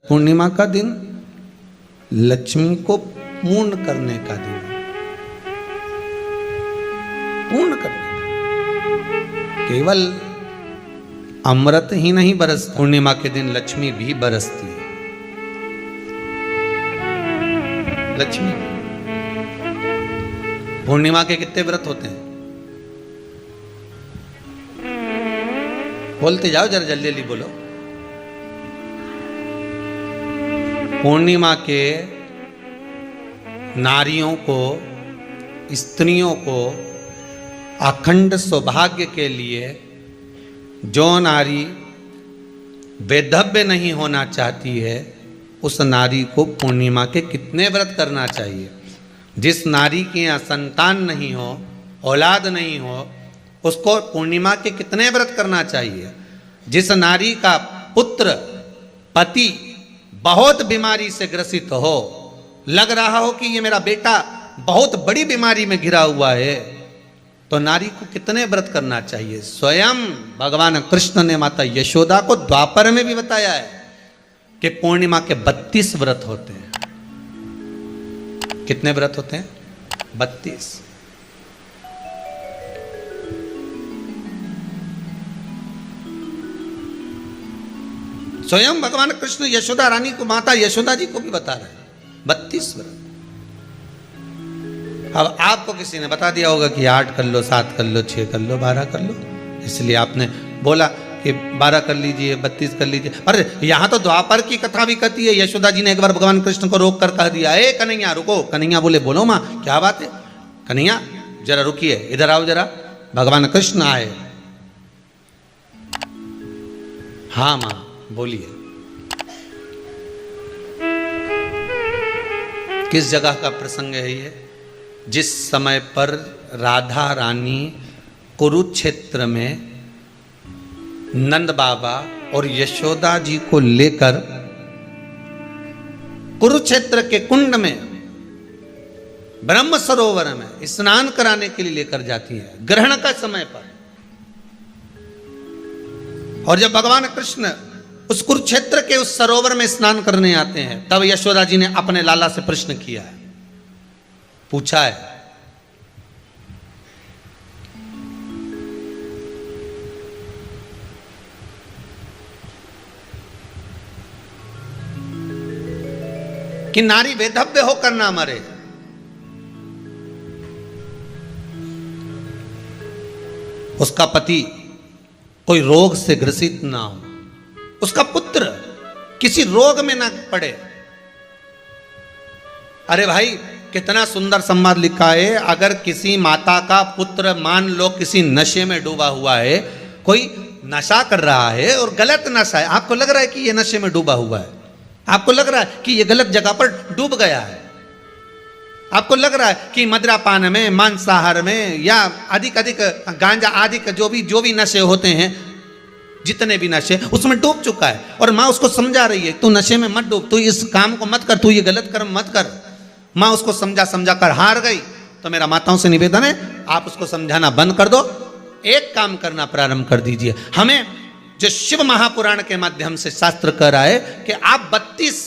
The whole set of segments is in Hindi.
पूर्णिमा का दिन लक्ष्मी को पूर्ण करने का दिन है। पूर्ण करने का, केवल अमृत ही नहीं बरसता, पूर्णिमा के दिन लक्ष्मी भी बरसती है। लक्ष्मी, पूर्णिमा के कितने व्रत होते हैं? बोलते जाओ, जरा जल्दी जल्दी बोलो। पूर्णिमा के नारियों को, स्त्रियों को अखंड सौभाग्य के लिए, जो नारी वैधव्य नहीं होना चाहती है, उस नारी को पूर्णिमा के कितने व्रत करना चाहिए। जिस नारी के यहाँ संतान नहीं हो, औलाद नहीं हो, उसको पूर्णिमा के कितने व्रत करना चाहिए। जिस नारी का पुत्र, पति बहुत बीमारी से ग्रसित हो, लग रहा हो कि ये मेरा बेटा बहुत बड़ी बीमारी में घिरा हुआ है, तो नारी को कितने व्रत करना चाहिए। स्वयं भगवान कृष्ण ने माता यशोदा को द्वापर में भी बताया है कि पूर्णिमा के 32 व्रत होते हैं। कितने व्रत होते हैं? 32। स्वयं भगवान कृष्ण यशोदा रानी को, माता यशोदा जी को भी बता रहे हैं 32 व्रत। अब आपको किसी ने बता दिया होगा कि 8 कर लो, 7 कर लो, 6 कर लो, 12 कर लो, इसलिए आपने बोला कि 12 कर लीजिए, 32 कर लीजिए। अरे यहां तो द्वापर की कथा भी कहती है। यशोदा जी ने एक बार भगवान कृष्ण को रोक कर कह दिया, ए कन्हैया रुको। कन्हैया बोले, बोलो माँ क्या बात है। कन्हैया जरा रुकिए, इधर आओ जरा। भगवान कृष्ण आए। हाँ माँ बोलिए। किस जगह का प्रसंग है ये? जिस समय पर राधा रानी कुरुक्षेत्र में नंद बाबा और यशोदा जी को लेकर कुरुक्षेत्र के कुंड में, ब्रह्म सरोवर में स्नान कराने के लिए लेकर जाती है, ग्रहण का समय पर। और जब भगवान कृष्ण उस कुरुक्षेत्र के उस सरोवर में स्नान करने आते हैं, तब यशोदा जी ने अपने लाला से प्रश्न किया है, पूछा है कि नारी वैधव्य होकर ना मरे। उसका पति कोई रोग से ग्रसित ना हो, उसका पुत्र किसी रोग में ना पड़े। अरे भाई कितना सुंदर संवाद लिखा है। अगर किसी माता का पुत्र मान लो किसी नशे में डूबा हुआ है, कोई नशा कर रहा है और गलत नशा है, आपको लग रहा है कि ये नशे में डूबा हुआ है, आपको लग रहा है कि ये गलत जगह पर डूब गया है, आपको लग रहा है कि मदिरापान में, मांसाहार में या अधिक गांजा आदि का जो भी नशे होते हैं, जितने भी नशे, उसमें डूब चुका है। और माँ उसको समझा रही है, तू नशे में मत डूब, तू इस काम को मत कर, तू ये गलत कर्म मत कर। माँ उसको समझा कर हार गई। तो मेरा माताओं से निवेदन है, आप उसको समझाना बंद कर दो, एक काम करना प्रारंभ कर दीजिए। हमें जो शिव महापुराण के माध्यम से शास्त्र कह रहा है कि आप 32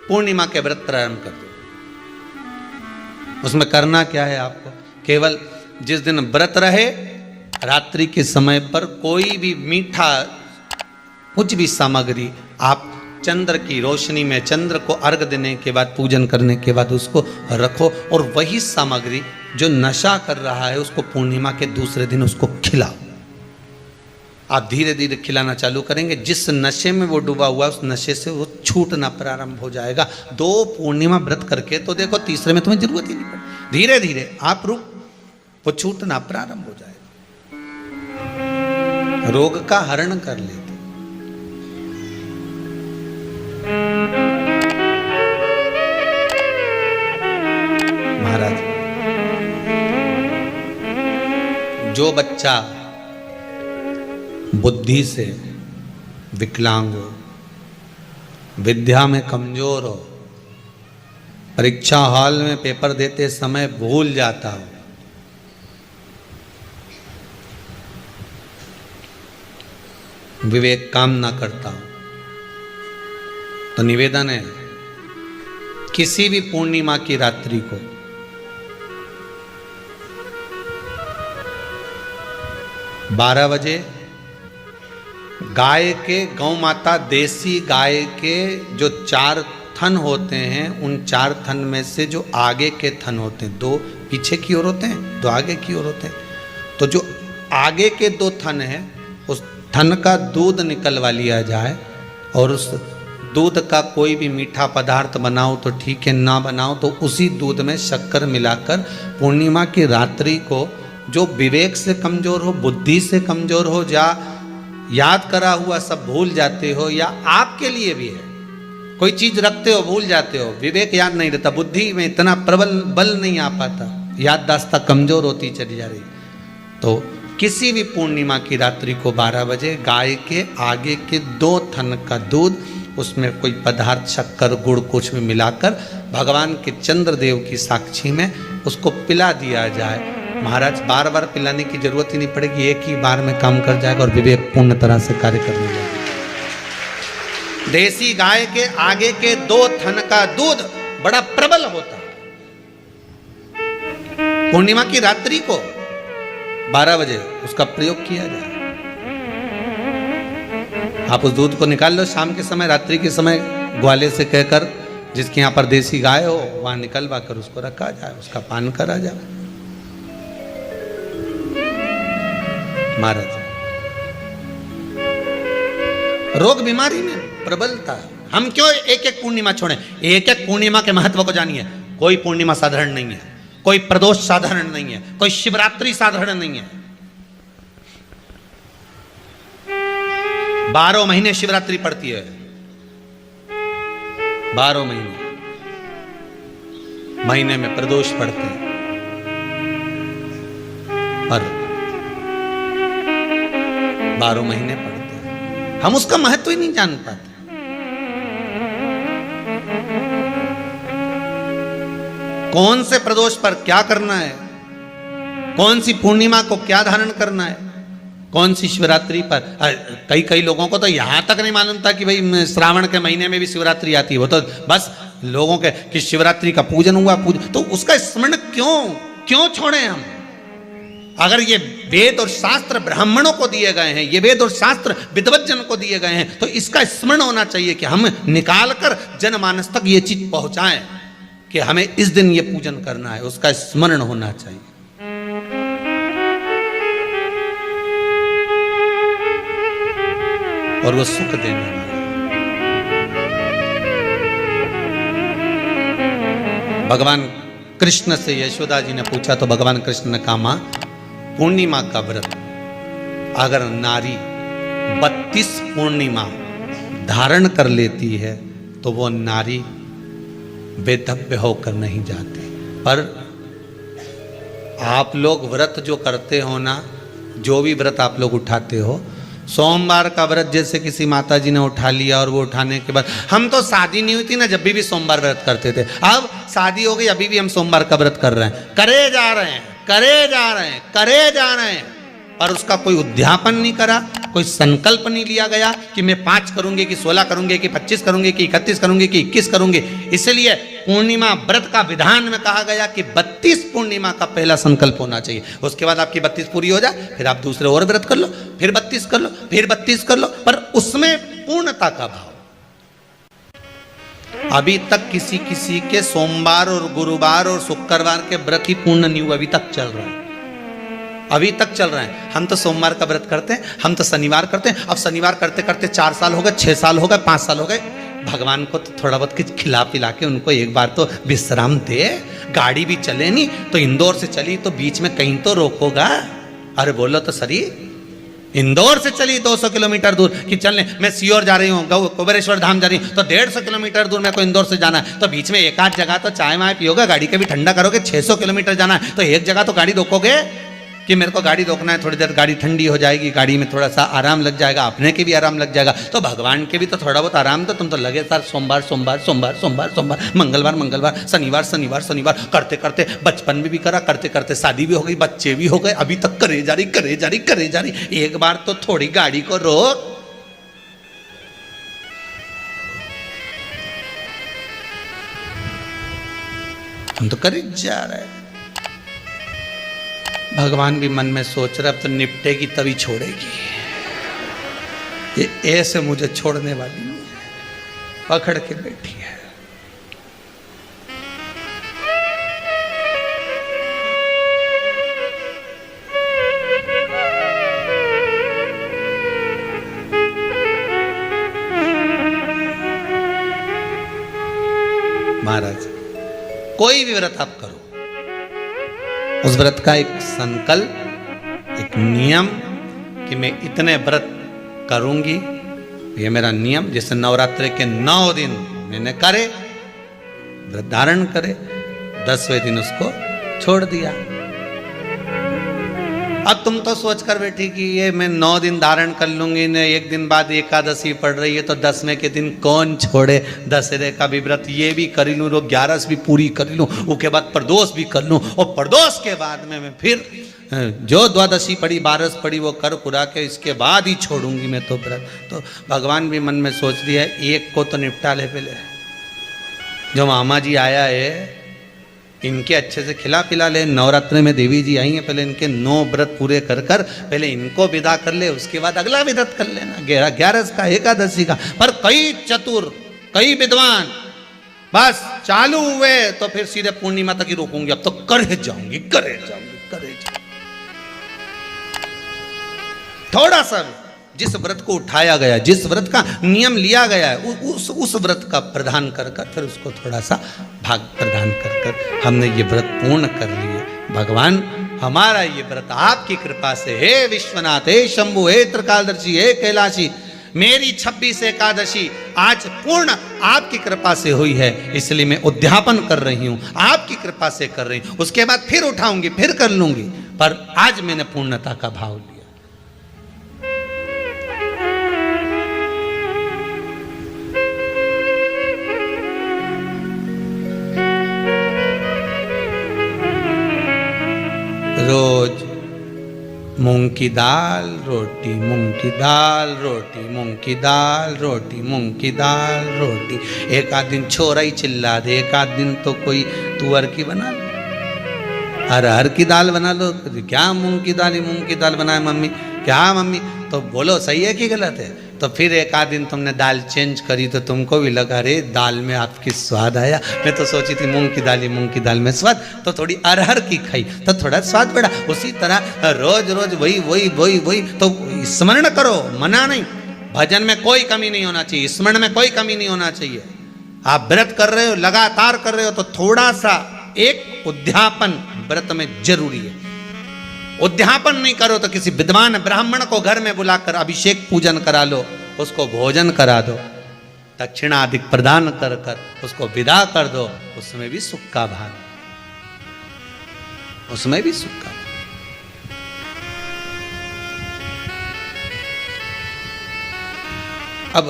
पूर्णिमा के व्रत प्रारंभ कर दो। उसमें करना क्या है आपको? केवल जिस दिन व्रत रहे, रात्रि के समय पर कोई भी मीठा, कुछ भी सामग्री आप चंद्र की रोशनी में, चंद्र को अर्घ देने के बाद, पूजन करने के बाद उसको रखो, और वही सामग्री जो नशा कर रहा है उसको पूर्णिमा के दूसरे दिन उसको खिलाओ। आप धीरे धीरे खिलाना चालू करेंगे, जिस नशे में वो डूबा हुआ उस नशे से वो छूटना प्रारंभ हो जाएगा। 2 पूर्णिमा व्रत करके तो देखो, तीसरे में तुम्हें जरूरत ही नहीं पड़े। धीरे धीरे आप वो छूटना प्रारंभ हो जाएगा, रोग का हरण कर लेते। महाराज, जो बच्चा बुद्धि से विकलांग हो, विद्या में कमजोर हो, परीक्षा हॉल में पेपर देते समय भूल जाता हो, विवेक काम ना करता हो, तो निवेदन है, किसी भी पूर्णिमा की रात्रि को बारह बजे गाय के, गौ माता देसी गाय के जो 4 थन होते हैं, उन 4 थन में से जो आगे के थन होते हैं, 2 पीछे की ओर होते हैं, 2 आगे की ओर होते हैं, तो जो आगे के 2 थन हैं उस थन का दूध निकलवा लिया जाए और उस दूध का कोई भी मीठा पदार्थ बनाओ तो ठीक है, ना बनाओ तो उसी दूध में शक्कर मिलाकर पूर्णिमा की रात्रि को, जो विवेक से कमजोर हो, बुद्धि से कमजोर हो, या याद करा हुआ सब भूल जाते हो, या आपके लिए भी है कोई चीज रखते हो भूल जाते हो, विवेक याद नहीं रहता, बुद्धि में इतना प्रबल बल नहीं आ पाता, याददाश्त कमजोर होती चली जा रही, तो किसी भी पूर्णिमा की रात्रि को 12 बजे गाय के आगे के 2 थन का दूध, उसमें कोई पदार्थ शक्कर गुड़ कुछ भी मिलाकर भगवान के चंद्रदेव की साक्षी में उसको पिला दिया जाए। महाराज बार बार पिलाने की जरूरत ही नहीं पड़ेगी, एक ही बार में काम कर जाएगा और विवेक पूर्ण तरह से कार्य करने लगेगा। देसी गाय के आगे के 2 थन का दूध बड़ा प्रबल होता है। पूर्णिमा की रात्रि को 12 बजे उसका प्रयोग किया जाए। आप उस दूध को निकाल लो शाम के समय, रात्रि के समय ग्वाले से कहकर, जिसके यहाँ पर देसी गाय हो वहां निकलवा कर उसको रखा जाए, उसका पान करा जाए। महाराज रोग बीमारी में प्रबलता है, हम क्यों एक एक पूर्णिमा छोड़ें? एक एक पूर्णिमा के महत्व को जानिए। कोई पूर्णिमा साधारण नहीं है, कोई प्रदोष साधारण नहीं है, कोई शिवरात्रि साधारण नहीं है। 12 महीने शिवरात्रि पड़ती है, 12 महीने में प्रदोष पड़ते हैं, और 12 महीने पड़ते हैं, हम उसका महत्व ही नहीं जान पाते। कौन से प्रदोष पर क्या करना है, कौन सी पूर्णिमा को क्या धारण करना है, कौन सी शिवरात्रि पर। कई लोगों को तो यहां तक नहीं मालूम था कि भाई श्रावण के महीने में भी शिवरात्रि आती है। वो तो बस लोगों के कि शिवरात्रि का पूजन हुआ, तो उसका स्मरण क्यों छोड़े हम? अगर ये वेद और शास्त्र ब्राह्मणों को दिए गए हैं, ये वेद और शास्त्र विद्वज्जन को दिए गए हैं, तो इसका स्मरण होना चाहिए कि हम निकालकर जनमानस तक ये चीज पहुंचाएं कि हमें इस दिन ये पूजन करना है, उसका स्मरण होना चाहिए। और वो सुख देने वाला। भगवान कृष्ण से यशोदा जी ने पूछा तो भगवान कृष्ण ने कहा, मां पूर्णिमा का व्रत अगर नारी 32 पूर्णिमा धारण कर लेती है तो वो नारी बेधव्य होकर नहीं जाती। पर आप लोग व्रत जो करते हो ना, जो भी व्रत आप लोग उठाते हो, सोमवार का व्रत जैसे किसी माता जी ने उठा लिया और वो उठाने के बाद, हम तो शादी नहीं हुई थी ना जब भी सोमवार व्रत करते थे, अब शादी हो गई अभी भी हम सोमवार का व्रत कर रहे हैं, करे जा रहे हैं, और उसका कोई उद्यापन नहीं करा, कोई संकल्प नहीं लिया गया कि मैं 5 करूंगी कि 16 करूंगी कि 25 करूंगी कि 31 करूंगी कि 21 करूंगी। इसलिए पूर्णिमा व्रत का विधान में कहा गया कि 32 पूर्णिमा का पहला संकल्प होना चाहिए। उसके बाद आपकी 32 पूरी हो जाए, फिर आप दूसरे और व्रत कर लो, फिर 32 कर लो, फिर 32 कर लो, पर उसमें पूर्णता का भाव। अभी तक किसी के सोमवार और गुरुवार और शुक्रवार के व्रत ही पूर्ण नहीं हुआ, अभी तक चल रहा है, अभी तक चल रहे हैं। हम तो सोमवार का व्रत करते हैं, हम तो शनिवार करते हैं, अब शनिवार करते करते 4 साल हो गए, 6 साल हो गए, 5 साल हो गए। भगवान को तो थोड़ा बहुत कुछ खिला पिला के उनको एक बार तो विश्राम दे। गाड़ी भी चले नहीं तो इंदौर से चली तो बीच में कहीं तो रोकोगा। अरे बोलो तो सरी, इंदौर से चली 200 किलोमीटर दूर कि चलने, मैं सीहोर जा रही हूँ, कुबेरेश्वर धाम जा रही हूँ, तो 150 किलोमीटर दूर मेरे को इंदौर से जाना है, तो बीच में एक आध जगह तो चाय वाय पियोगे, गाड़ी के भी ठंडा करोगे। 600 किलोमीटर जाना है तो एक जगह तो गाड़ी रोकोगे कि मेरे को गाड़ी रोकना है, थोड़ी देर गाड़ी ठंडी हो जाएगी, गाड़ी में थोड़ा सा आराम लग जाएगा, अपने के भी आराम लग जाएगा, तो भगवान के भी तो थोड़ा बहुत आराम। तो तुम तो लगे सर सोमवार सोमवार सोमवार सोमवार सोमवार, मंगलवार मंगलवार, शनिवार शनिवार शनिवार, करते करते बचपन में भी करा, करते करते शादी भी हो गई, बच्चे भी हो गए, अभी तक करे जा रही करे जा रही करे जा रही। एक बार तो थोड़ी गाड़ी को रोक। हम तो कर ही जा रहे हैं। भगवान भी मन में सोच रहा अब तो निपटेगी तभी छोड़ेगी, ये ऐसे मुझे छोड़ने वाली नहीं है, पकड़ के बैठी है। महाराज कोई भी व्रत आप करो, उस व्रत का एक संकल्प, एक नियम कि मैं इतने व्रत करूंगी, ये मेरा नियम। जैसे नवरात्रि के 9 दिन मैंने करे, व्रत धारण करे, 10वें दिन उसको छोड़ दिया। अब तुम तो सोच कर बैठी कि ये मैं 9 दिन धारण कर लूंगी ने, एक दिन बाद एकादशी पड़ रही है तो 10वें के दिन कौन छोड़े, दशहरे का भी व्रत ये भी कर लूँ, 11 भी पूरी कर लूँ, उसके बाद प्रदोष भी कर लूँ, और प्रदोष के बाद में मैं फिर जो द्वादशी पड़ी 12 पड़ी वो कर पुरा के इसके बाद ही छोड़ूंगी मैं तो व्रत। तो भगवान भी मन में सोच दिया एक को तो निपटा ले पहले, जो मामा जी आया है इनके अच्छे से खिला पिला ले। नवरात्रि में देवी जी आई हैं, पहले इनके 9 व्रत पूरे कर कर पहले इनको विदा कर ले, उसके बाद अगला व्रत कर लेना 11 का, एकादशी का। पर कई चतुर, कई विद्वान बस चालू हुए तो फिर सीधे पूर्णिमा तक ही रोकूंगी, अब तो करे जाऊंगी, करे जाऊंगी, करे जाऊंगी। थोड़ा सा जिस व्रत को उठाया गया, जिस व्रत का नियम लिया गया है, उस व्रत का प्रदान कर कर फिर उसको थोड़ा सा भाग प्रदान कर कर हमने ये व्रत पूर्ण कर लिए। भगवान हमारा ये व्रत आपकी कृपा से, हे विश्वनाथ, हे शंभु, हे त्रिकालदर्शी, हे कैलाशी, मेरी 26 एकादशी आज पूर्ण आपकी कृपा से हुई है, इसलिए मैं उद्यापन कर रही हूँ, आपकी कृपा से कर रही हूँ। उसके बाद फिर उठाऊंगी, फिर कर लूंगी, पर आज मैंने पूर्णता का भाव लिया। रोज मूंग की दाल रोटी, मूंग की दाल रोटी, मूंग की दाल रोटी, मूंग की दाल रोटी। एक आध दिन छोरा ही चिल्ला दे, एक आध दिन तो कोई तुअर की बना लो, अरहर की दाल बना लो। क्या मूंग की दाल बनाए मम्मी, क्या मम्मी? तो बोलो सही है कि गलत है? तो फिर एक आध दिन तुमने दाल चेंज करी तो तुमको भी लगा अरे दाल में आपकी स्वाद आया। मैं तो सोची थी मूंग की दाल में स्वाद, तो थोड़ी अरहर की खाई तो थोड़ा स्वाद बढ़ा। उसी तरह रोज रोज वही तो स्मरण करो, मना नहीं। भजन में कोई कमी नहीं होना चाहिए, स्मरण में कोई कमी नहीं होना चाहिए। आप व्रत कर रहे हो, लगातार कर रहे हो, तो थोड़ा सा एक उद्यापन व्रत में जरूरी है। उद्यापन नहीं करो तो किसी विद्वान ब्राह्मण को घर में बुलाकर अभिषेक पूजन करा लो, उसको भोजन करा दो, दक्षिणा अधिक प्रदान कर कर उसको विदा कर दो, उसमें भी सुख का भाग, उसमें भी सुख का भाग। अब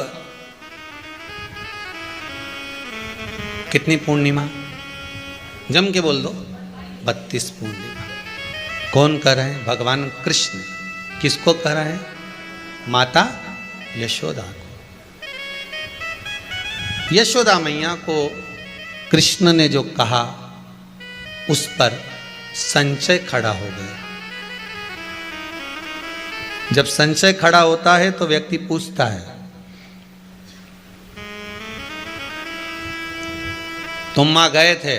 कितनी पूर्णिमा? जम के बोल दो, 32 पूर्णिमा। कौन कर रहे हैं? भगवान कृष्ण। किसको कर रहे हैं? माता यशोदा को। यशोदा मैया को कृष्ण ने जो कहा उस पर संशय खड़ा हो गया। जब संशय खड़ा होता है तो व्यक्ति पूछता है तुम मां गए थे,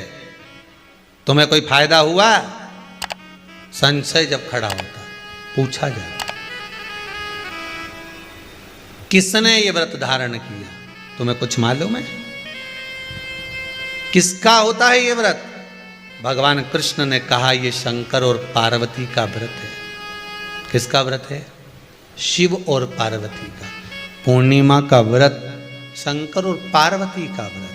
तुम्हें कोई फायदा हुआ? संशय जब खड़ा होता पूछा जाए किसने ये व्रत धारण किया, तुम्हें कुछ मालूम है? किसका होता है ये व्रत? भगवान कृष्ण ने कहा ये शंकर और पार्वती का व्रत है। किसका व्रत है? शिव और पार्वती का। पूर्णिमा का व्रत शंकर और पार्वती का व्रत।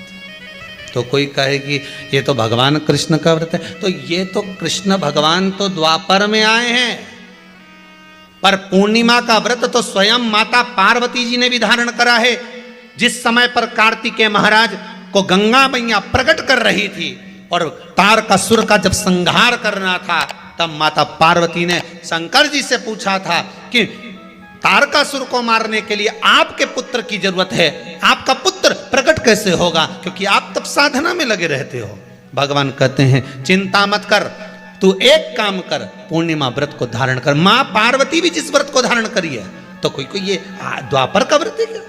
तो कोई कहे कि ये तो भगवान कृष्ण का व्रत है, तो ये तो कृष्ण भगवान तो द्वापर में आए हैं, पर पूर्णिमा का व्रत तो स्वयं माता पार्वती जी ने भी धारण करा है। जिस समय पर कार्तिकेय महाराज को गंगा मैया प्रकट कर रही थी और तारकासुर का जब संहार करना था, तब माता पार्वती ने शंकर जी से पूछा था कि तारकासुर को मारने के लिए आपके पुत्र की जरूरत है, आपका पुत्र प्रकट कैसे होगा? क्योंकि आप तब साधना में लगे रहते हो। भगवान कहते हैं चिंता मत कर, तू एक काम कर, पूर्णिमा व्रत को धारण कर। मां पार्वती भी जिस व्रत को धारण करी है, तो कोई ये द्वापर का व्रत है क्या?